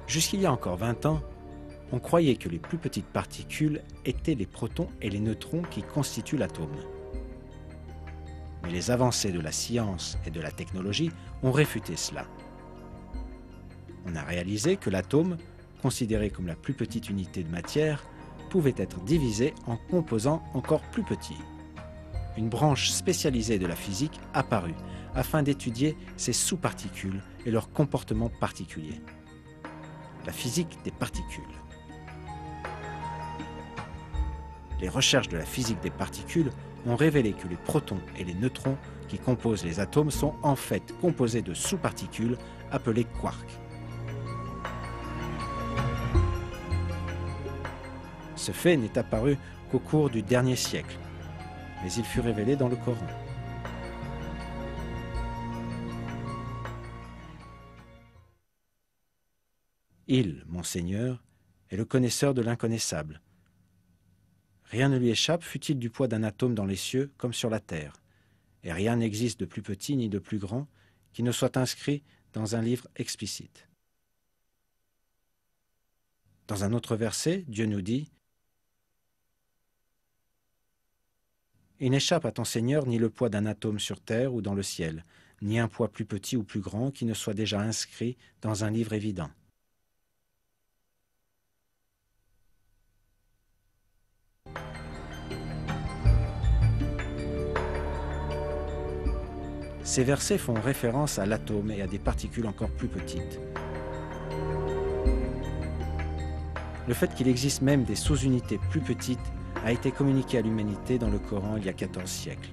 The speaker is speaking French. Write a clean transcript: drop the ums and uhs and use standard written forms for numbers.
Jusqu'il y a encore 20 ans, on croyait que les plus petites particules étaient les protons et les neutrons qui constituent l'atome. Mais les avancées de la science et de la technologie ont réfuté cela. On a réalisé que l'atome, considéré comme la plus petite unité de matière, pouvait être divisé en composants encore plus petits. Une branche spécialisée de la physique apparut afin d'étudier ces sous-particules et leur comportement particulier. La physique des particules. Les recherches de la physique des particules ont révélé que les protons et les neutrons qui composent les atomes sont en fait composés de sous-particules appelées quarks. Ce fait n'est apparu qu'au cours du dernier siècle, mais il fut révélé dans le Coran. Il, mon Seigneur, est le connaisseur de l'inconnaissable. Rien ne lui échappe, fût-il du poids d'un atome dans les cieux comme sur la terre, et rien n'existe de plus petit ni de plus grand qui ne soit inscrit dans un livre explicite. Dans un autre verset, Dieu nous dit « Il n'échappe à ton Seigneur ni le poids d'un atome sur terre ou dans le ciel, ni un poids plus petit ou plus grand qui ne soit déjà inscrit dans un livre évident. » Ces versets font référence à l'atome et à des particules encore plus petites. Le fait qu'il existe même des sous-unités plus petites a été communiqué à l'humanité dans le Coran il y a 14 siècles.